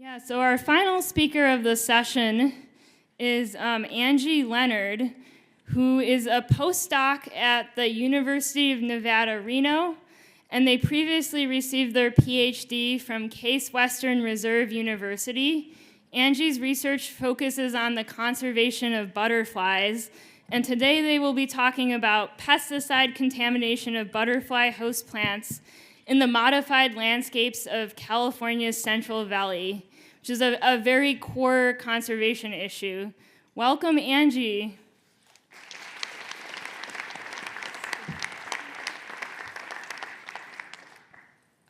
Yeah, so our final speaker of the session is Angie Lenard, who is a postdoc at the University of Nevada, Reno, and they previously received their PhD from Case Western Reserve University. Angie's research focuses on the conservation of butterflies, and today they will be talking about pesticide contamination of butterfly host plants in the modified landscapes of California's Central Valley, which is a very core conservation issue. Welcome, Angie.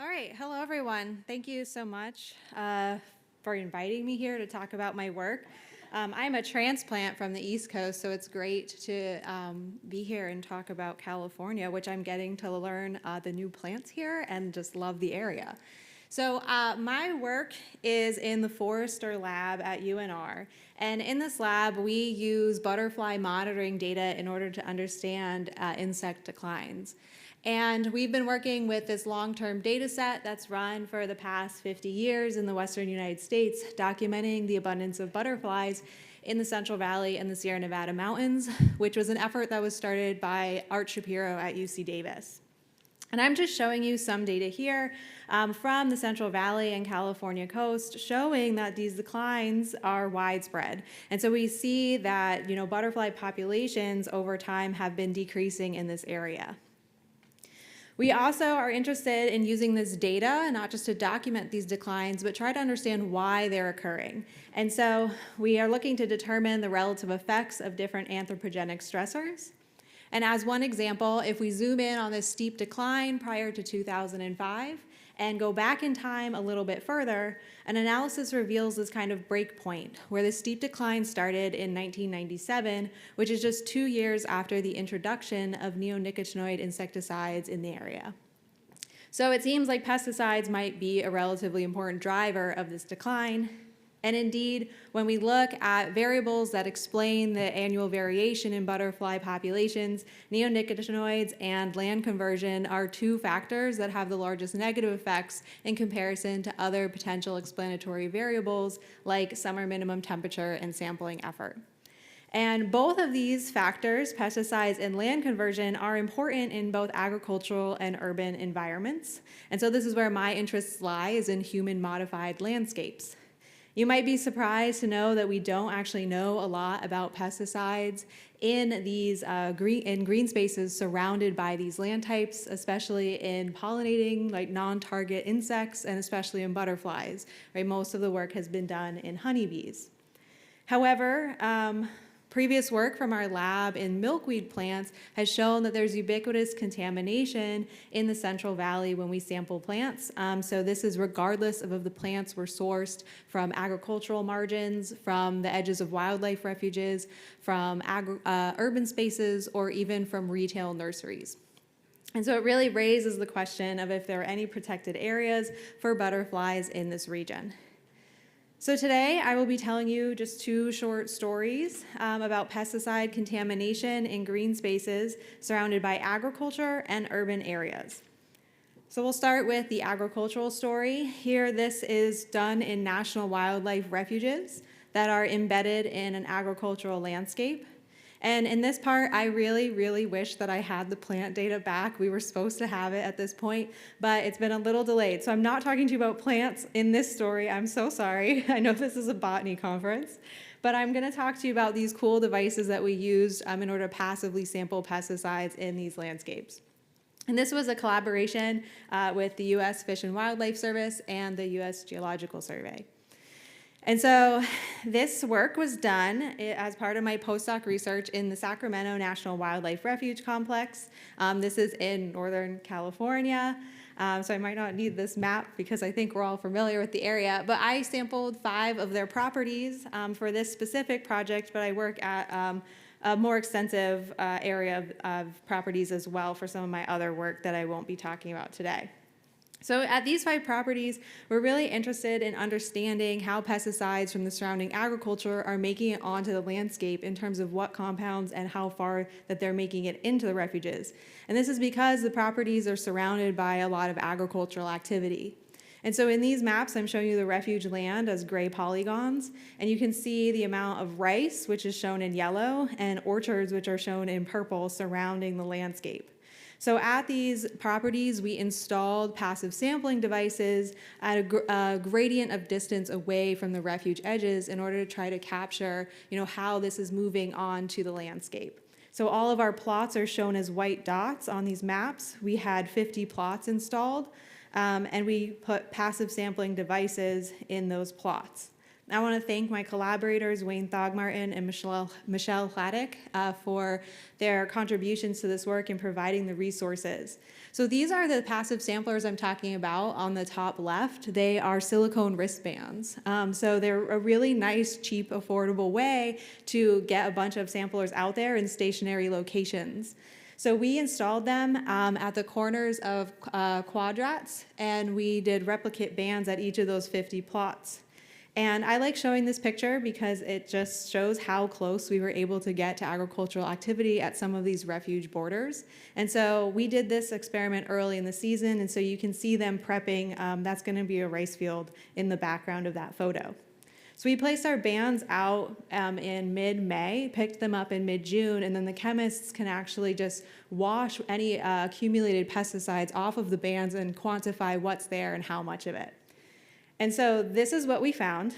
All right, hello everyone. Thank you so much for inviting me here to talk about my work. I'm a transplant from the East Coast, so it's great to be here and talk about California, which I'm getting to learn the new plants here and just love the area. So my work is in the Forester lab at UNR, and in this lab we use butterfly monitoring data in order to understand insect declines. And we've been working with this long-term data set that's run for the past 50 years in the western United States, documenting the abundance of butterflies in the Central Valley and the Sierra Nevada mountains, which was an effort that was started by Art Shapiro at UC Davis. And I'm just showing you some data here from the Central Valley and California coast, showing that these declines are widespread. And so we see that, butterfly populations over time have been decreasing in this area. We also are interested in using this data, not just to document these declines, but try to understand why they're occurring. And so we are looking to determine the relative effects of different anthropogenic stressors. And as one example, if we zoom in on this steep decline prior to 2005 and go back in time a little bit further, an analysis reveals this kind of break point where the steep decline started in 1997, which is just 2 years after the introduction of neonicotinoid insecticides in the area. So it seems like pesticides might be a relatively important driver of this decline. And indeed, when we look at variables that explain the annual variation in butterfly populations, neonicotinoids and land conversion are two factors that have the largest negative effects in comparison to other potential explanatory variables like summer minimum temperature and sampling effort. And both of these factors, pesticides and land conversion, are important in both agricultural and urban environments. And so this is where my interests lie, is in human-modified landscapes. You might be surprised to know that we don't actually know a lot about pesticides in these green spaces surrounded by these land types, especially in pollinating, like non-target insects, and especially in butterflies. Right? Most of the work has been done in honeybees. However, previous work from our lab in milkweed plants has shown that there's ubiquitous contamination in the Central Valley when we sample plants. So this is regardless of if the plants were sourced from agricultural margins, from the edges of wildlife refuges, from urban spaces, or even from retail nurseries. And so it really raises the question of if there are any protected areas for butterflies in this region. So today I will be telling you just two short stories about pesticide contamination in green spaces surrounded by agriculture and urban areas. So we'll start with the agricultural story. Here, this is done in national wildlife refuges that are embedded in an agricultural landscape. And in this part, I really, really wish that I had the plant data back. We were supposed to have it at this point, but it's been a little delayed. So I'm not talking to you about plants in this story. I'm so sorry. I know this is a botany conference, but I'm going to talk to you about these cool devices that we used in order to passively sample pesticides in these landscapes. And this was a collaboration with the U.S. Fish and Wildlife Service and the U.S. Geological Survey. And so this work was done as part of my postdoc research in the Sacramento National Wildlife Refuge Complex. This is in Northern California. So I might not need this map because I think we're all familiar with the area. But I sampled 5 of their properties for this specific project, but I work at a more extensive area of properties as well for some of my other work that I won't be talking about today. So at these 5 properties, we're really interested in understanding how pesticides from the surrounding agriculture are making it onto the landscape in terms of what compounds and how far that they're making it into the refuges. And this is because the properties are surrounded by a lot of agricultural activity. And so in these maps, I'm showing you the refuge land as gray polygons, and you can see the amount of rice, which is shown in yellow, and orchards, which are shown in purple, surrounding the landscape. So at these properties, we installed passive sampling devices at a gradient of distance away from the refuge edges in order to try to capture, how this is moving on to the landscape. So all of our plots are shown as white dots on these maps. We had 50 plots installed, and we put passive sampling devices in those plots. I want to thank my collaborators, Wayne Thogmartin and Michelle Hladek, for their contributions to this work and providing the resources. So these are the passive samplers I'm talking about on the top left. They are silicone wristbands. So they're a really nice, cheap, affordable way to get a bunch of samplers out there in stationary locations. So we installed them at the corners of quadrats, and we did replicate bands at each of those 50 plots. And I like showing this picture because it just shows how close we were able to get to agricultural activity at some of these refuge borders. And so we did this experiment early in the season, and so you can see them prepping. That's going to be a rice field in the background of that photo. So we placed our bands out in mid-May, picked them up in mid-June, and then the chemists can actually just wash any accumulated pesticides off of the bands and quantify what's there and how much of it. And so this is what we found.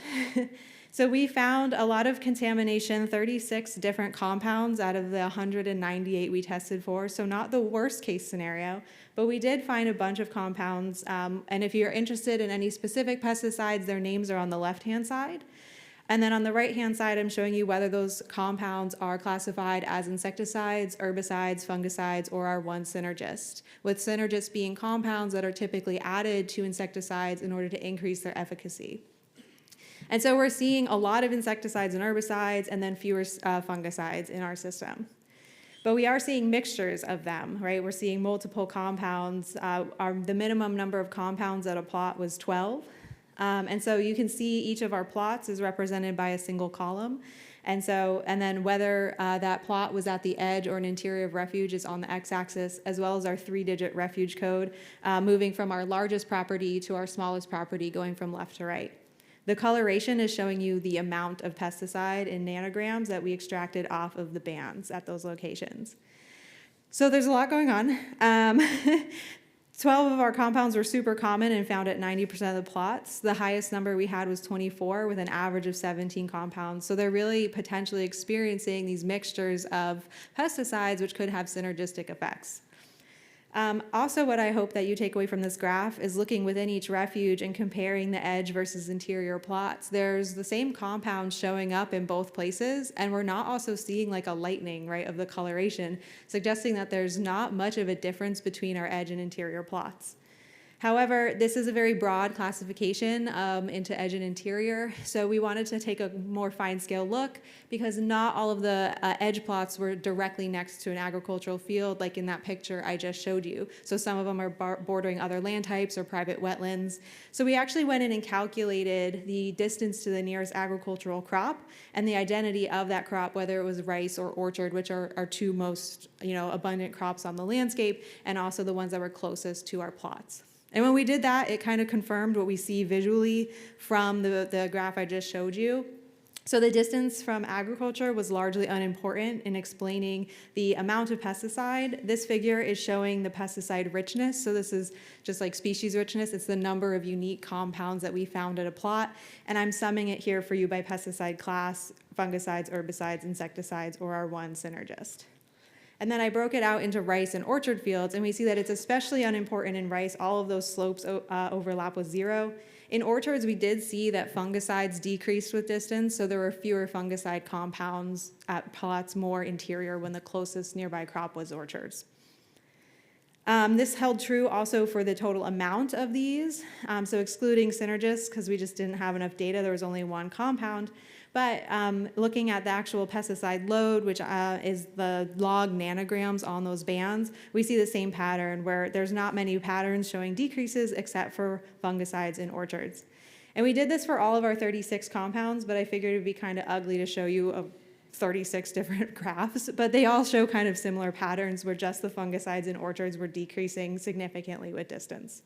So we found a lot of contamination, 36 different compounds out of the 198 we tested for. So not the worst case scenario, but we did find a bunch of compounds. And if you're interested in any specific pesticides, their names are on the left-hand side. And then on the right-hand side, I'm showing you whether those compounds are classified as insecticides, herbicides, fungicides, or are one synergist, with synergists being compounds that are typically added to insecticides in order to increase their efficacy. And so we're seeing a lot of insecticides and herbicides and then fewer fungicides in our system. But we are seeing mixtures of them, right? We're seeing multiple compounds. The minimum number of compounds at a plot was 12. And so you can see each of our plots is represented by a single column. And then whether that plot was at the edge or an interior of refuge is on the x-axis, as well as our 3-digit refuge code, moving from our largest property to our smallest property, going from left to right. The coloration is showing you the amount of pesticide in nanograms that we extracted off of the bands at those locations. So there's a lot going on. 12 of our compounds were super common and found at 90% of the plots. The highest number we had was 24 with an average of 17 compounds. So they're really potentially experiencing these mixtures of pesticides which could have synergistic effects. Also, what I hope that you take away from this graph is looking within each refuge and comparing the edge versus interior plots. There's the same compound showing up in both places, and we're not also seeing like a lightening, right, of the coloration, suggesting that there's not much of a difference between our edge and interior plots. However, this is a very broad classification into edge and interior, so we wanted to take a more fine-scale look because not all of the edge plots were directly next to an agricultural field like in that picture I just showed you. So some of them are bordering other land types or private wetlands. So we actually went in and calculated the distance to the nearest agricultural crop and the identity of that crop, whether it was rice or orchard, which are our two most abundant crops on the landscape, and also the ones that were closest to our plots. And when we did that, it kind of confirmed what we see visually from the graph I just showed you. So the distance from agriculture was largely unimportant in explaining the amount of pesticide. This figure is showing the pesticide richness. So this is just like species richness. It's the number of unique compounds that we found at a plot. And I'm summing it here for you by pesticide class, fungicides, herbicides, insecticides, or our one synergist. And then I broke it out into rice and orchard fields, and we see that it's especially unimportant in rice. All of those slopes overlap with 0. In orchards, we did see that fungicides decreased with distance, so there were fewer fungicide compounds at plots more interior when the closest nearby crop was orchards. This held true also for the total amount of these, so excluding synergists, because we just didn't have enough data, there was only one compound. But looking at the actual pesticide load, which is the log nanograms on those bands, we see the same pattern where there's not many patterns showing decreases except for fungicides in orchards. And we did this for all of our 36 compounds, but I figured it would be kind of ugly to show you 36 different graphs, but they all show kind of similar patterns where just the fungicides in orchards were decreasing significantly with distance.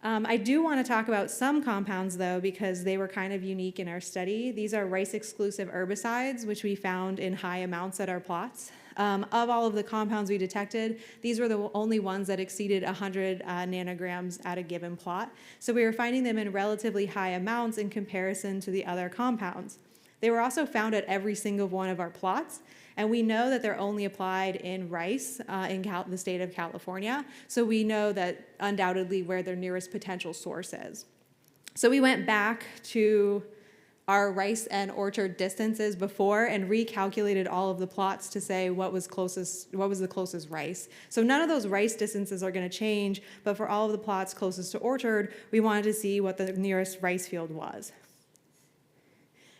I do want to talk about some compounds, though, because they were kind of unique in our study. These are rice-exclusive herbicides, which we found in high amounts at our plots. Of all of the compounds we detected, these were the only ones that exceeded 100 nanograms at a given plot. So we were finding them in relatively high amounts in comparison to the other compounds. They were also found at every single one of our plots, and we know that they're only applied in rice in the state of California, so we know that undoubtedly where their nearest potential source is. So we went back to our rice and orchard distances before and recalculated all of the plots to say what was the closest rice. So none of those rice distances are going to change, but for all of the plots closest to orchard, we wanted to see what the nearest rice field was.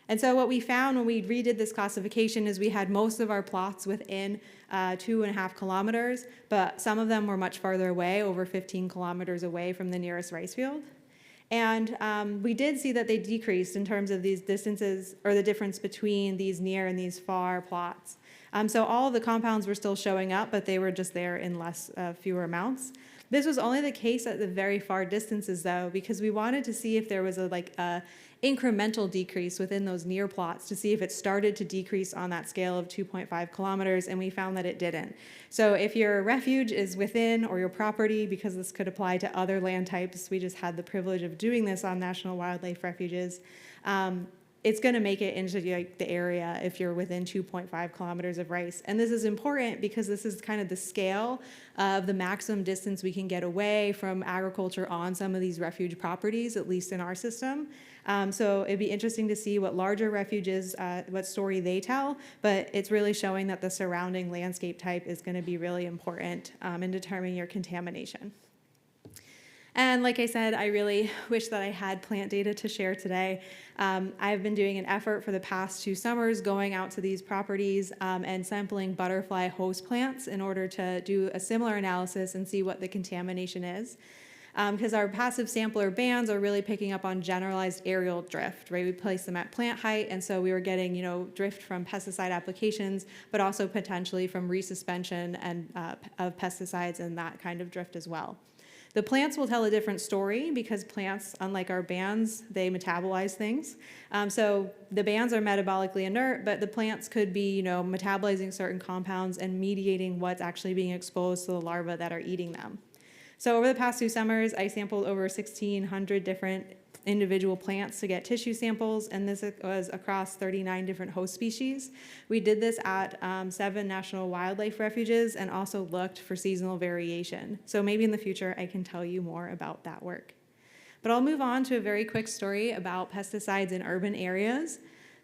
And so what we found when we redid this classification is we had most of our plots within 2.5 kilometers, but some of them were much farther away, over 15 kilometers away from the nearest rice field. And we did see that they decreased in terms of these distances, or the difference between these near and these far plots. So all of the compounds were still showing up, but they were just there in fewer amounts. This was only the case at the very far distances, though, because we wanted to see if there was a incremental decrease within those near plots to see if it started to decrease on that scale of 2.5 kilometers, and we found that it didn't. So if your refuge is within, or your property, because this could apply to other land types, we just had the privilege of doing this on national wildlife refuges, it's going to make it into the area if you're within 2.5 kilometers of rice. And this is important because this is kind of the scale of the maximum distance we can get away from agriculture on some of these refuge properties, at least in our system. So it'd be interesting to see what larger refuges, what story they tell, but it's really showing that the surrounding landscape type is going to be really important in determining your contamination. And like I said, I really wish that I had plant data to share today. I've been doing an effort for the past 2 summers going out to these properties and sampling butterfly host plants in order to do a similar analysis and see what the contamination is. Because our passive sampler bands are really picking up on generalized aerial drift, right? We place them at plant height, and so we were getting, drift from pesticide applications, but also potentially from resuspension and of pesticides and that kind of drift as well. The plants will tell a different story because plants, unlike our bands, they metabolize things. So the bands are metabolically inert, but the plants could be, metabolizing certain compounds and mediating what's actually being exposed to the larvae that are eating them. So over the past 2 summers, I sampled over 1,600 different individual plants to get tissue samples, and this was across 39 different host species. We did this at 7 national wildlife refuges and also looked for seasonal variation. So maybe in the future I can tell you more about that work. But I'll move on to a very quick story about pesticides in urban areas.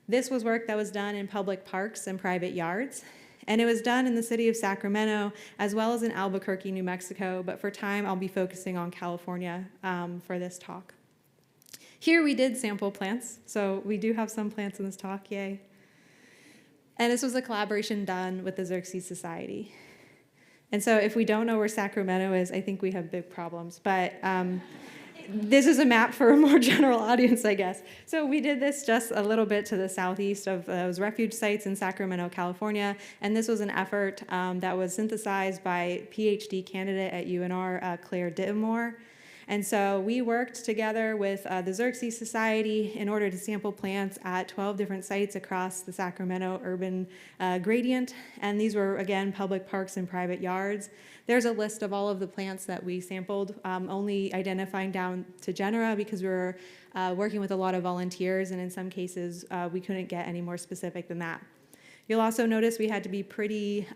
This was work that was done in public parks and private yards. And it was done in the city of Sacramento, as well as in Albuquerque, New Mexico. But for time, I'll be focusing on California for this talk. Here we did sample plants. So we do have some plants in this talk, yay. And this was a collaboration done with the Xerces Society. And so if we don't know where Sacramento is, I think we have big problems. But this is a map for a more general audience, I guess. So we did this just a little bit to the southeast of those refuge sites in Sacramento, California. And this was an effort that was synthesized by PhD candidate at UNR, Claire Dittemore. And so we worked together with the Xerces Society in order to sample plants at 12 different sites across the Sacramento urban gradient. And these were, again, public parks and private yards. There's a list of all of the plants that we sampled, only identifying down to genera because we were working with a lot of volunteers, and in some cases, we couldn't get any more specific than that. You'll also notice we had to be pretty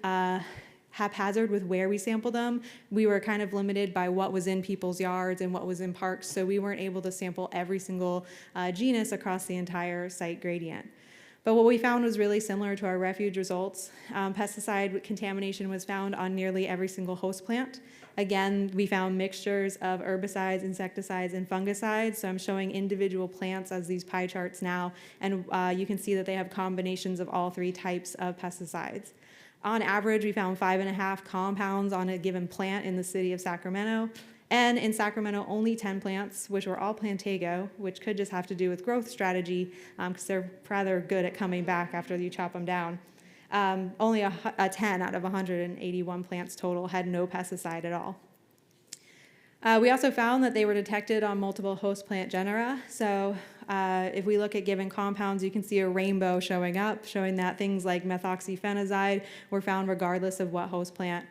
haphazard with where we sampled them. We were kind of limited by what was in people's yards and what was in parks, so we weren't able to sample every single genus across the entire site gradient. But what we found was really similar to our refuge results. Pesticide contamination was found on nearly every single host plant. Again, we found mixtures of herbicides, insecticides, and fungicides. So I'm showing individual plants as these pie charts now, and you can see that they have combinations of all 3 types of pesticides. On average, we found 5.5 compounds on a given plant in the city of Sacramento. And in Sacramento, only 10 plants, which were all Plantago, which could just have to do with growth strategy, because they're rather good at coming back after you chop them down. Only a 10 out of 181 plants total had no pesticide at all. We also found that they were detected on multiple host plant genera. So if we look at given compounds, you can see a rainbow showing up, showing that things like methoxyphenazide were found regardless of what host plant.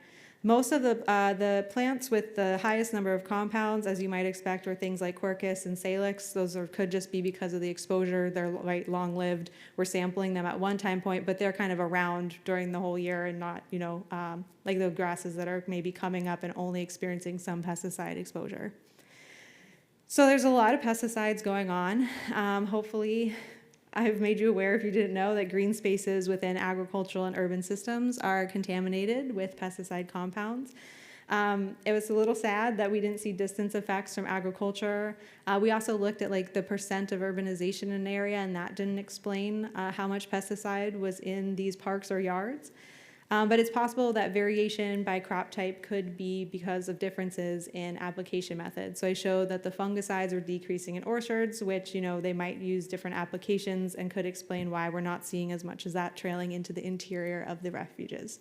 Most of the plants with the highest number of compounds, as you might expect, were things like Quercus and Salix. Those could just be because of the exposure. They're long-lived. We're sampling them at one time point, but they're kind of around during the whole year and not, like the grasses that are maybe coming up and only experiencing some pesticide exposure. So there's a lot of pesticides going on. Hopefully, I've made you aware, if you didn't know, that green spaces within agricultural and urban systems are contaminated with pesticide compounds. It was a little sad that we didn't see distance effects from agriculture. We also looked at like the percent of urbanization in an area, and that didn't explain how much pesticide was in these parks or yards. But it's possible that variation by crop type could be because of differences in application methods. So I showed that the fungicides were decreasing in orchards, which, they might use different applications and could explain why we're not seeing as much as that trailing into the interior of the refuges.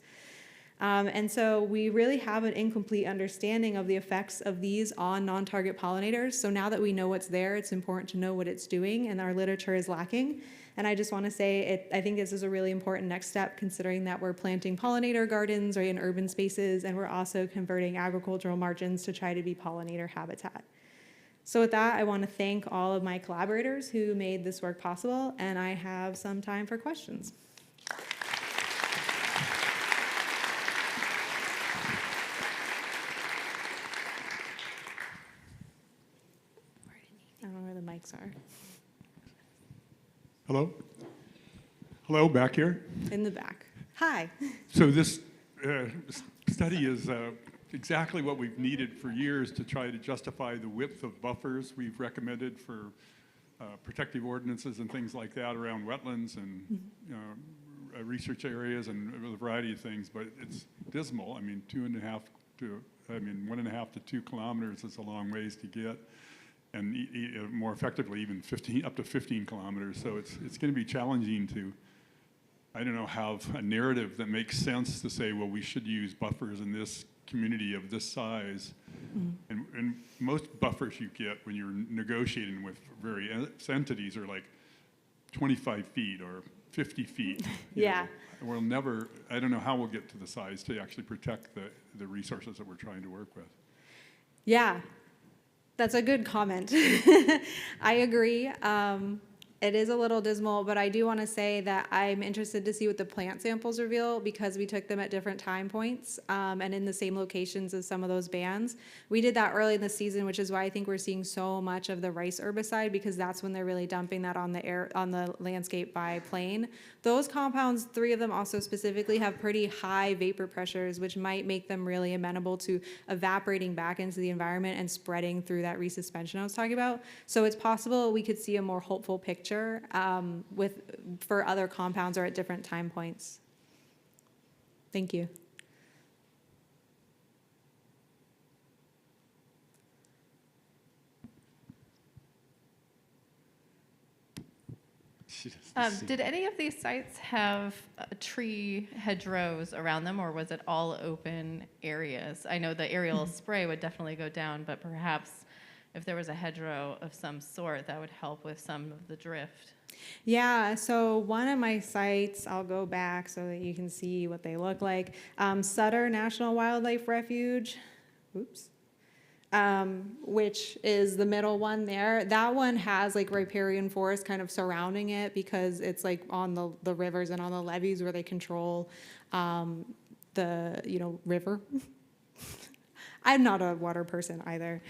And so we really have an incomplete understanding of the effects of these on non-target pollinators. So now that we know what's there, it's important to know what it's doing, and our literature is lacking. And I just want to say, I think this is a really important next step, considering that we're planting pollinator gardens in urban spaces, and we're also converting agricultural margins to try to be pollinator habitat. So with that, I want to thank all of my collaborators who made this work possible, and I have some time for questions. I don't know where the mics are. Hello? Hello, back here? In the back. Hi. So this study is exactly what we've needed for years to try to justify the width of buffers we've recommended for protective ordinances and things like that around wetlands and research areas and a variety of things, but it's dismal. I mean, 1.5 to 2 kilometers is a long ways to get. And more effectively, even up to 15 kilometers. So it's going to be challenging to, have a narrative that makes sense to say, well, we should use buffers in this community of this size. Mm-hmm. And most buffers you get when you're negotiating with various entities are like 25 feet or 50 feet. Yeah. We'll never, I don't know how we'll get to the size to actually protect the resources that we're trying to work with. Yeah. That's a good comment. I agree. It is a little dismal, but I do want to say that I'm interested to see what the plant samples reveal, because we took them at different time points and in the same locations as some of those bands. We did that early in the season, which is why I think we're seeing so much of the rice herbicide, because that's when they're really dumping that on the landscape by plane. Those compounds, 3 of them also specifically, have pretty high vapor pressures, which might make them really amenable to evaporating back into the environment and spreading through that resuspension I was talking about. So it's possible we could see a more hopeful picture for other compounds or at different time points. Thank you. Did any of these sites have tree hedgerows around them, or was it all open areas? I know the aerial spray would definitely go down, but perhaps if there was a hedgerow of some sort, that would help with some of the drift. Yeah, so one of my sites, I'll go back so that you can see what they look like. Sutter National Wildlife Refuge, which is the middle one there. That one has like riparian forest kind of surrounding it, because it's like on the rivers and on the levees where they control the river. I'm not a water person either.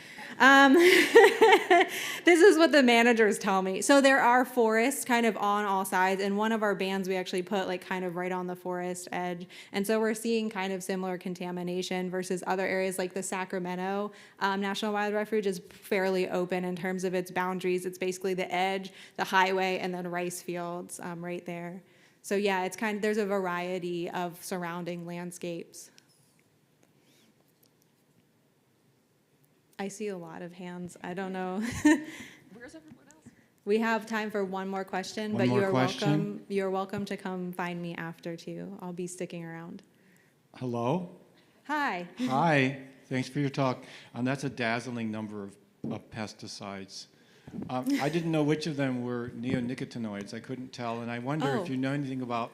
This is what the managers tell me. So there are forests kind of on all sides, and one of our bands we actually put like kind of right on the forest edge. And so we're seeing kind of similar contamination versus other areas like the Sacramento National Wildlife Refuge is fairly open in terms of its boundaries. It's basically the edge, the highway, and then rice fields right there. So yeah, it's there's a variety of surrounding landscapes. I see a lot of hands. I don't know. Where's everyone else? We have time for one more question, but you're welcome to come find me after too. I'll be sticking around. Hello? Hi. Hi. Thanks for your talk. That's a dazzling number of pesticides. I didn't know which of them were neonicotinoids. I couldn't tell, and I wonder if you know anything about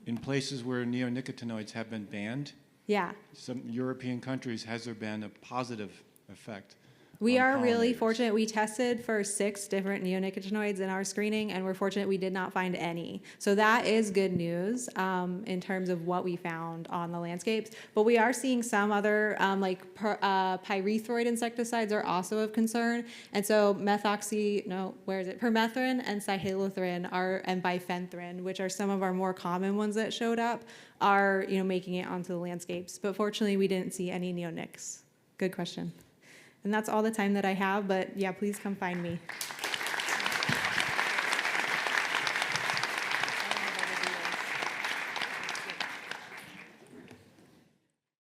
in places where neonicotinoids have been banned. Yeah. Some European countries, has there been a positive effect? We on are really pollinators? fortunate. We tested for 6 different neonicotinoids in our screening, and we're fortunate we did not find any. So that is good news in terms of what we found on the landscapes. But we are seeing some other, pyrethroid insecticides are also of concern. And so permethrin and cyhalothrin and bifenthrin, which are some of our more common ones that showed up, are making it onto the landscapes. But fortunately, we didn't see any neonics. Good question. And that's all the time that I have, but yeah, please come find me.